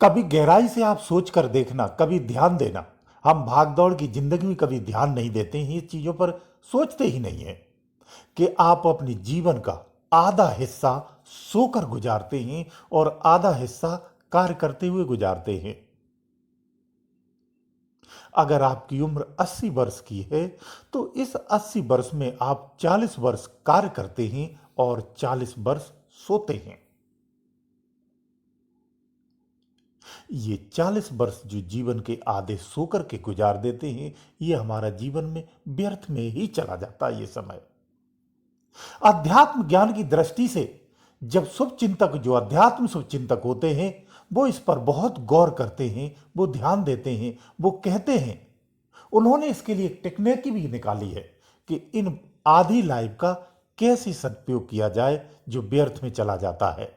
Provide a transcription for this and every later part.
कभी गहराई से आप सोच कर देखना, कभी ध्यान देना। हम भागदौड़ की जिंदगी में कभी ध्यान नहीं देते हैं, ये चीजों पर सोचते ही नहीं है कि आप अपने जीवन का आधा हिस्सा सोकर गुजारते हैं और आधा हिस्सा कार्य करते हुए गुजारते हैं। अगर आपकी उम्र 80 वर्ष की है तो इस 80 वर्ष में आप 40 वर्ष कार्य करते हैं और 40 वर्ष सोते हैं। ये 40 वर्ष जो जीवन के आधे सोकर के गुजार देते हैं, ये हमारा जीवन में व्यर्थ में ही चला जाता है ये समय। अध्यात्म ज्ञान की दृष्टि से जब शुभ चिंतक, जो अध्यात्म शुभ चिंतक होते हैं, वो इस पर बहुत गौर करते हैं, वो ध्यान देते हैं, वो कहते हैं। उन्होंने इसके लिए एक टेक्निक भी निकाली है कि इन आधी लाइफ का कैसे सदुपयोग किया जाए जो व्यर्थ में चला जाता है।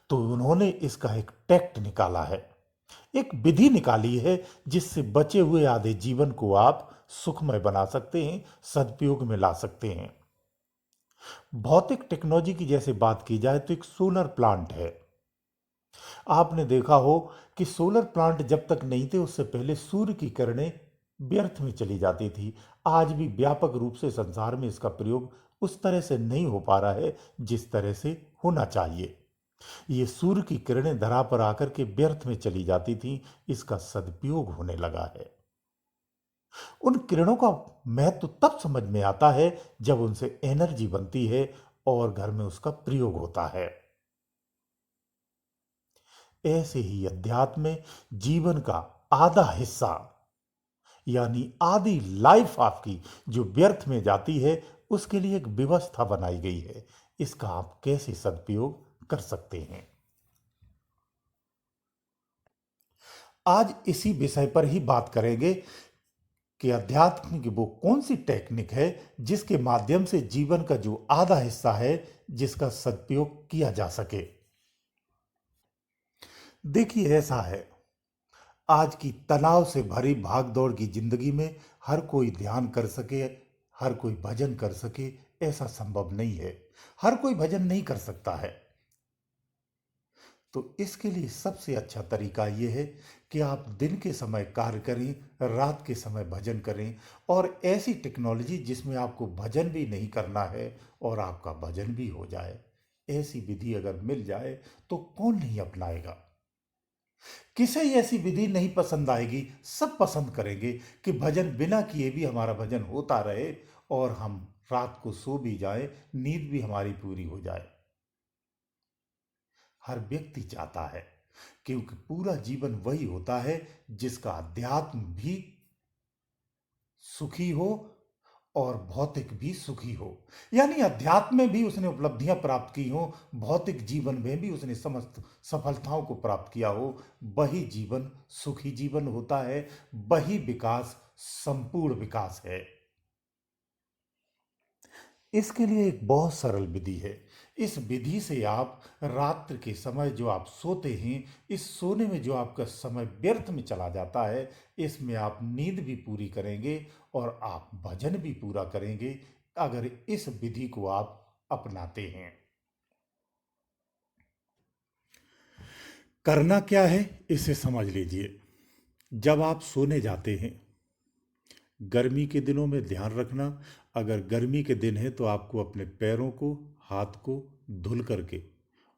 तो उन्होंने इसका एक टैक्ट निकाला है, एक विधि निकाली है जिससे बचे हुए आधे जीवन को आप सुखमय बना सकते हैं, सदुपयोग में ला सकते हैं। भौतिक टेक्नोलॉजी की जैसे बात की जाए तो एक सोलर प्लांट है। आपने देखा हो कि सोलर प्लांट जब तक नहीं थे उससे पहले सूर्य की किरणें व्यर्थ में चली जाती थी। आज भी व्यापक रूप से संसार में इसका प्रयोग उस तरह से नहीं हो पा रहा है जिस तरह से होना चाहिए। ये सूर्य की किरणें धरा पर आकर के व्यर्थ में चली जाती थी, इसका सदुपयोग होने लगा है। उन किरणों का महत्व तब समझ में आता है जब उनसे एनर्जी बनती है और घर में उसका प्रयोग होता है। ऐसे ही अध्यात्म में जीवन का आधा हिस्सा, यानी आधी लाइफ आपकी जो व्यर्थ में जाती है, उसके लिए एक व्यवस्था बनाई गई है। इसका आप कैसे सदुपयोग कर सकते हैं, आज इसी विषय पर ही बात करेंगे कि अध्यात्म की वो कौन सी टेक्निक है जिसके माध्यम से जीवन का जो आधा हिस्सा है जिसका सदुपयोग किया जा सके। देखिए, ऐसा है, आज की तनाव से भरी भागदौड़ की जिंदगी में हर कोई ध्यान कर सके, हर कोई भजन कर सके, ऐसा संभव नहीं है। हर कोई भजन नहीं कर सकता है। तो इसके लिए सबसे अच्छा तरीका यह है कि आप दिन के समय कार्य करें, रात के समय भजन करें, और ऐसी टेक्नोलॉजी जिसमें आपको भजन भी नहीं करना है और आपका भजन भी हो जाए, ऐसी विधि अगर मिल जाए तो कौन नहीं अपनाएगा। किसे ऐसी विधि नहीं पसंद आएगी, सब पसंद करेंगे कि भजन बिना किए भी हमारा भजन होता रहे और हम रात को सो भी जाए, नींद भी हमारी पूरी हो जाए। हर व्यक्ति चाहता है, क्योंकि पूरा जीवन वही होता है जिसका अध्यात्म भी सुखी हो और भौतिक भी सुखी हो। यानी अध्यात्म में भी उसने उपलब्धियां प्राप्त की हो, भौतिक जीवन में भी उसने समस्त सफलताओं को प्राप्त किया हो। वही जीवन सुखी जीवन होता है, वही विकास संपूर्ण विकास है। इसके लिए एक बहुत सरल विधि है। इस विधि से आप रात्रि के समय जो आप सोते हैं, इस सोने में जो आपका समय व्यर्थ में चला जाता है, इसमें आप नींद भी पूरी करेंगे और आप भजन भी पूरा करेंगे अगर इस विधि को आप अपनाते हैं। करना क्या है इसे समझ लीजिए। जब आप सोने जाते हैं, गर्मी के दिनों में ध्यान रखना, अगर गर्मी के दिन है तो आपको अपने पैरों को, हाथ को धुल करके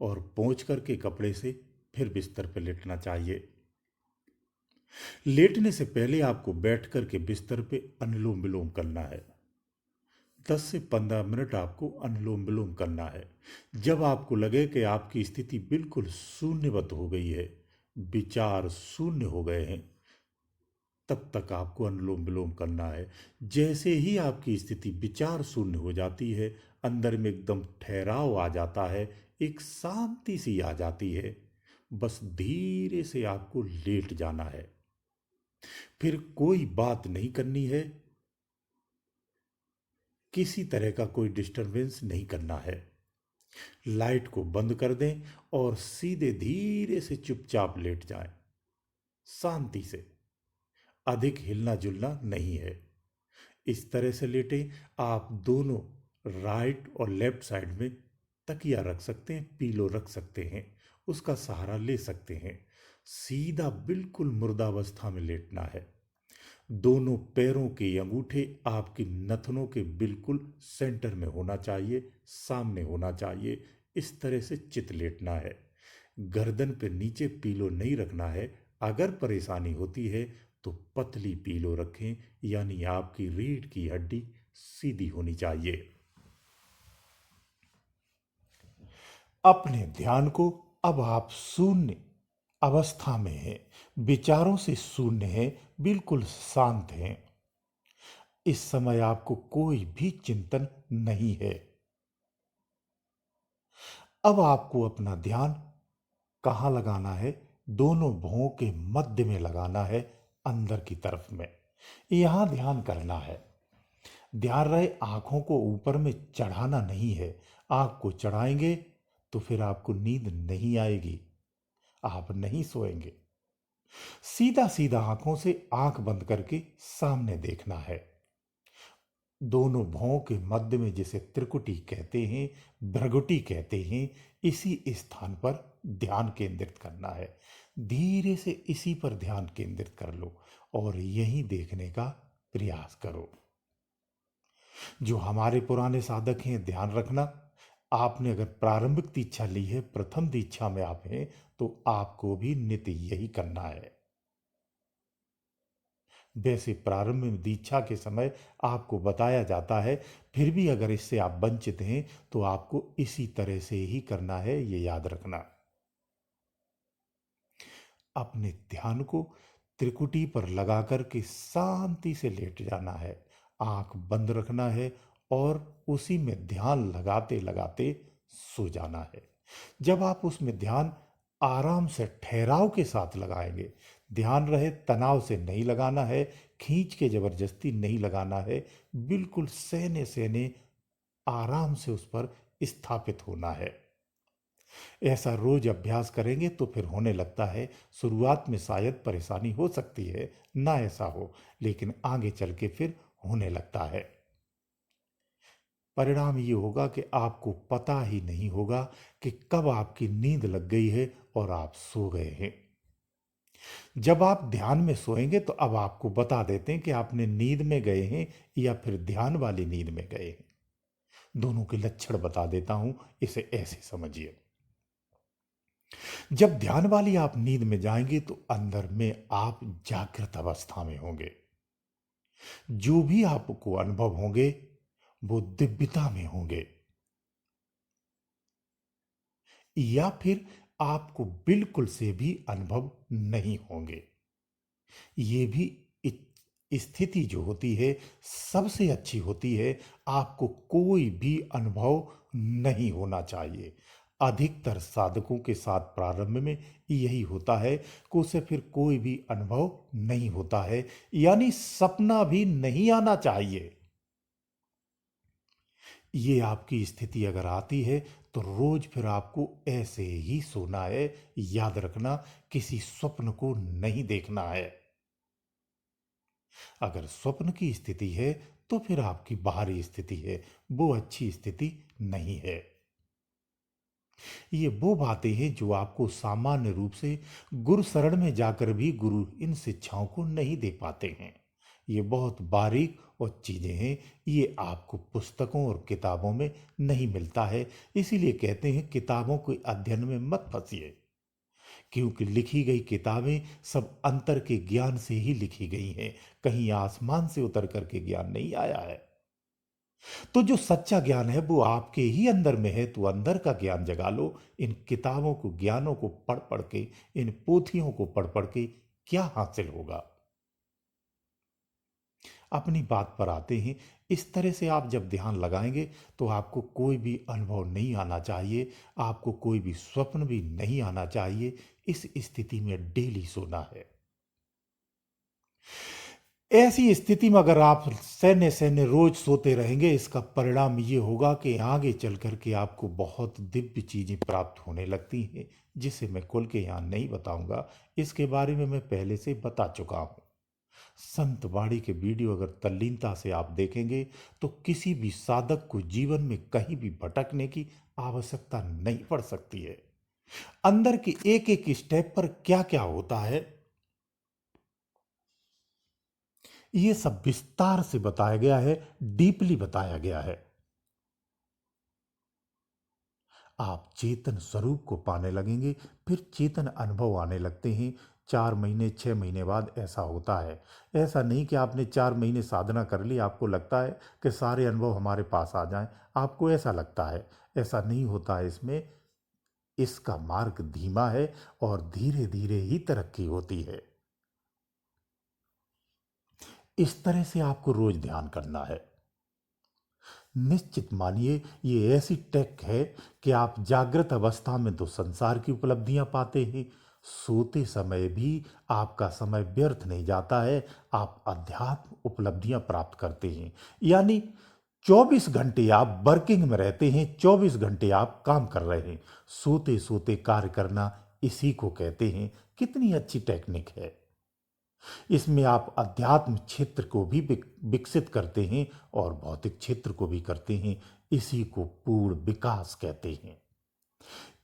और पोंछ करके कपड़े से फिर बिस्तर पर लेटना चाहिए। लेटने से पहले आपको बैठ करके बिस्तर पे अनुलोम विलोम करना है। 10 से 15 मिनट आपको अनुलोम विलोम करना है। जब आपको लगे कि आपकी स्थिति बिल्कुल शून्यवत हो गई है, विचार शून्य हो गए हैं, तब तक आपको अनुलोम विलोम करना है। जैसे ही आपकी स्थिति विचार शून्य हो जाती है, अंदर में एकदम ठहराव आ जाता है, एक शांति सी आ जाती है, बस धीरे से आपको लेट जाना है। फिर कोई बात नहीं करनी है, किसी तरह का कोई डिस्टरबेंस नहीं करना है। लाइट को बंद कर दें और सीधे धीरे से चुपचाप लेट जाएं, शांति से। अधिक हिलना जुलना नहीं है। इस तरह से लेटें। आप दोनों राइट और लेफ्ट साइड में तकिया रख सकते हैं, पीलो रख सकते हैं, उसका सहारा ले सकते हैं। सीधा बिल्कुल मुर्दावस्था में लेटना है। दोनों पैरों के अंगूठे आपकी नथनों के बिल्कुल सेंटर में होना चाहिए, सामने होना चाहिए। इस तरह से चित लेटना है। गर्दन पे नीचे पीलो नहीं रखना है। अगर परेशानी होती है तो पतली पीलो रखें, यानी आपकी रीढ़ की हड्डी सीधी होनी चाहिए। अपने ध्यान को अब आप शून्य अवस्था में हैं, विचारों से शून्य हैं, बिल्कुल शांत हैं। इस समय आपको कोई भी चिंतन नहीं है। अब आपको अपना ध्यान कहाँ लगाना है? दोनों भौं के मध्य में लगाना है, अंदर की तरफ में। यहां ध्यान करना है। ध्यान रहे आंखों को ऊपर में चढ़ाना नहीं है। आंख को चढ़ाएंगे तो फिर आपको नींद नहीं आएगी, आप नहीं सोएंगे। सीधा सीधा आंखों से आंख बंद करके सामने देखना है। दोनों भौं के मध्य में, जिसे त्रिकुटी कहते हैं, भ्रगुटी कहते हैं, इसी स्थान पर ध्यान केंद्रित करना है। धीरे से इसी पर ध्यान केंद्रित कर लो और यही देखने का प्रयास करो। जो हमारे पुराने साधक हैं, ध्यान रखना, आपने अगर प्रारंभिक दीक्षा ली है, प्रथम दीक्षा में आप हैं, तो आपको भी नित्य यही करना है। वैसे प्रारंभ में दीक्षा के समय आपको बताया जाता है, फिर भी अगर इससे आप वंचित हैं तो आपको इसी तरह से ही करना है, ये याद रखना। अपने ध्यान को त्रिकुटी पर लगाकर के शांति से लेट जाना है। आंख बंद रखना है और उसी में ध्यान लगाते लगाते सो जाना है। जब आप उसमें ध्यान आराम से ठहराव के साथ लगाएंगे, ध्यान रहे तनाव से नहीं लगाना है, खींच के जबरदस्ती नहीं लगाना है, बिल्कुल सहने सहने आराम से उस पर स्थापित होना है। ऐसा रोज अभ्यास करेंगे तो फिर होने लगता है। शुरुआत में शायद परेशानी हो सकती है, ना ऐसा हो, लेकिन आगे चल के फिर होने लगता है। परिणाम ये होगा कि आपको पता ही नहीं होगा कि कब आपकी नींद लग गई है और आप सो गए हैं। जब आप ध्यान में सोएंगे तो अब आपको बता देते हैं कि आपने नींद में गए हैं या फिर ध्यान वाली नींद में गए हैं। दोनों के लक्षण बता देता हूं, इसे ऐसे समझिए। जब ध्यान वाली आप नींद में जाएंगे तो अंदर में आप जागृत अवस्था में होंगे। जो भी आपको अनुभव होंगे वो दिव्यता में होंगे, या फिर आपको बिल्कुल से भी अनुभव नहीं होंगे। ये भी स्थिति जो होती है सबसे अच्छी होती है। आपको कोई भी अनुभव नहीं होना चाहिए। अधिकतर साधकों के साथ प्रारंभ में यही होता है कि उसे फिर कोई भी अनुभव नहीं होता है, यानी सपना भी नहीं आना चाहिए। ये आपकी स्थिति अगर आती है तो रोज फिर आपको ऐसे ही सोना है। याद रखना, किसी स्वप्न को नहीं देखना है। अगर स्वप्न की स्थिति है तो फिर आपकी बाहरी स्थिति है, वो अच्छी स्थिति नहीं है। ये वो बातें हैं जो आपको सामान्य रूप से गुरु शरण में जाकर भी गुरु इन शिक्षाओं को नहीं दे पाते हैं। ये बहुत बारीक और चीजें हैं, ये आपको पुस्तकों और किताबों में नहीं मिलता है। इसीलिए कहते हैं किताबों के अध्ययन में मत फंसिए, क्योंकि लिखी गई किताबें सब अंतर के ज्ञान से ही लिखी गई हैं। कहीं आसमान से उतर करके ज्ञान नहीं आया है। तो जो सच्चा ज्ञान है वो आपके ही अंदर में है, तो अंदर का ज्ञान जगा लो। इन किताबों को, ज्ञानों को पढ़ पढ़ के, इन पोथियों को पढ़ पढ़ के क्या हासिल होगा? अपनी बात पर आते हैं। इस तरह से आप जब ध्यान लगाएंगे तो आपको कोई भी अनुभव नहीं आना चाहिए, आपको कोई भी स्वप्न भी नहीं आना चाहिए। इस स्थिति में डेली सोना है। ऐसी स्थिति में अगर आप सहने सहने रोज सोते रहेंगे, इसका परिणाम ये होगा कि आगे चल करके आपको बहुत दिव्य चीजें प्राप्त होने लगती हैं, जिसे मैं खुल के यहाँ नहीं बताऊंगा। इसके बारे में मैं पहले से बता चुका हूं। संत वाणी के वीडियो अगर तल्लीनता से आप देखेंगे तो किसी भी साधक को जीवन में कहीं भी भटकने की आवश्यकता नहीं पड़ सकती है। अंदर के एक एक स्टेप पर क्या क्या होता है, ये सब विस्तार से बताया गया है, डीपली बताया गया है। आप चेतन स्वरूप को पाने लगेंगे, फिर चेतन अनुभव आने लगते हैं। 4 महीने 6 महीने बाद ऐसा होता है। ऐसा नहीं कि आपने 4 महीने साधना कर ली, आपको लगता है कि सारे अनुभव हमारे पास आ जाएं, आपको ऐसा लगता है। ऐसा नहीं होता है इसमें। इसका मार्ग धीमा है और धीरे धीरे ही तरक्की होती है। इस तरह से आपको रोज ध्यान करना है। निश्चित मानिए ये ऐसी टेक है कि आप जागृत अवस्था में तो संसार की उपलब्धियां पाते हैं, सोते समय भी आपका समय व्यर्थ नहीं जाता है, आप अध्यात्म उपलब्धियां प्राप्त करते हैं। यानी 24 घंटे आप वर्किंग में रहते हैं, 24 घंटे आप काम कर रहे हैं। सोते सोते कार्य करना, इसी को कहते हैं। कितनी अच्छी टेक्निक है। इसमें आप अध्यात्म क्षेत्र को भी विकसित करते हैं और भौतिक क्षेत्र को भी करते हैं। इसी को पूर्ण विकास कहते हैं।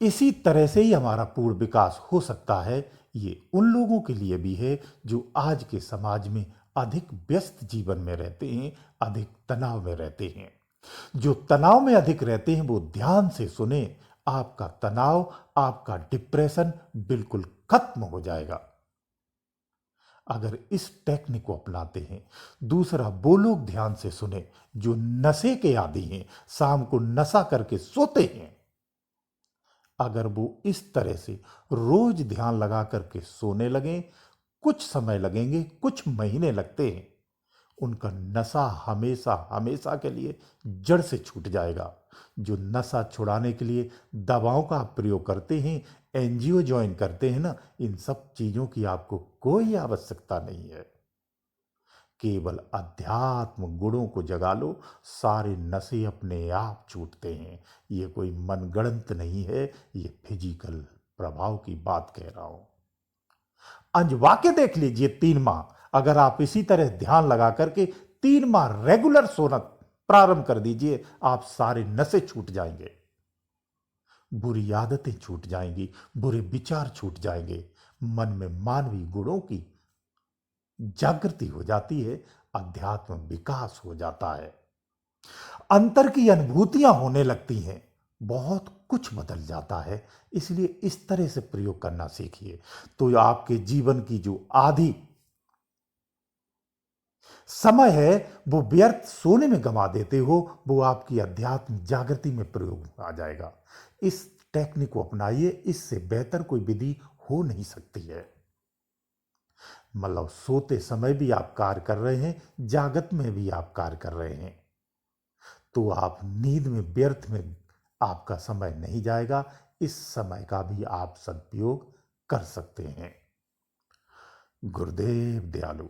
इसी तरह से ही हमारा पूर्ण विकास हो सकता है। ये उन लोगों के लिए भी है जो आज के समाज में अधिक व्यस्त जीवन में रहते हैं, अधिक तनाव में रहते हैं। जो तनाव में अधिक रहते हैं वो ध्यान से सुने, आपका तनाव, आपका डिप्रेशन बिल्कुल खत्म हो जाएगा अगर इस टेक्निक को अपनाते हैं। दूसरा, वो लोग ध्यान से सुने जो नशे के आदी हैं, शाम को नशा करके सोते हैं। अगर वो इस तरह से रोज ध्यान लगा करके सोने लगे, कुछ समय लगेंगे, कुछ महीने लगते हैं, उनका नशा हमेशा हमेशा के लिए जड़ से छूट जाएगा। जो नशा छुड़ाने के लिए दवाओं का आप प्रयोग करते हैं, एनजीओ ज्वाइन करते हैं ना, इन सब चीजों की आपको कोई आवश्यकता नहीं है। केवल अध्यात्म गुणों को जगा लो, सारे नशे अपने आप छूटते हैं। ये कोई मनगढ़ंत नहीं है, ये फिजिकल प्रभाव की बात कह रहा हूं। अंजवा के देख लीजिए, 3 माह अगर आप इसी तरह ध्यान लगा करके 3 माह रेगुलर सोना प्रारंभ कर दीजिए, आप सारे नशे छूट जाएंगे, बुरी आदतें छूट जाएंगी, बुरे विचार छूट जाएंगे, मन में मानवीय गुणों की जागृति हो जाती है, अध्यात्म विकास हो जाता है, अंतर की अनुभूतियां होने लगती हैं, बहुत कुछ बदल जाता है। इसलिए इस तरह से प्रयोग करना सीखिए, तो आपके जीवन की जो आधी समय है वो व्यर्थ सोने में गंवा देते हो, वो आपकी अध्यात्म जागृति में प्रयोग में आ जाएगा। इस टेक्निक को अपनाइए, इससे बेहतर कोई विधि हो नहीं सकती है। मतलब सोते समय भी आप कार्य कर रहे हैं, जागत में भी आप कार्य कर रहे हैं, तो आप नींद में व्यर्थ में आपका समय नहीं जाएगा। इस समय का भी आप सदुपयोग कर सकते हैं। गुरुदेव दयालु।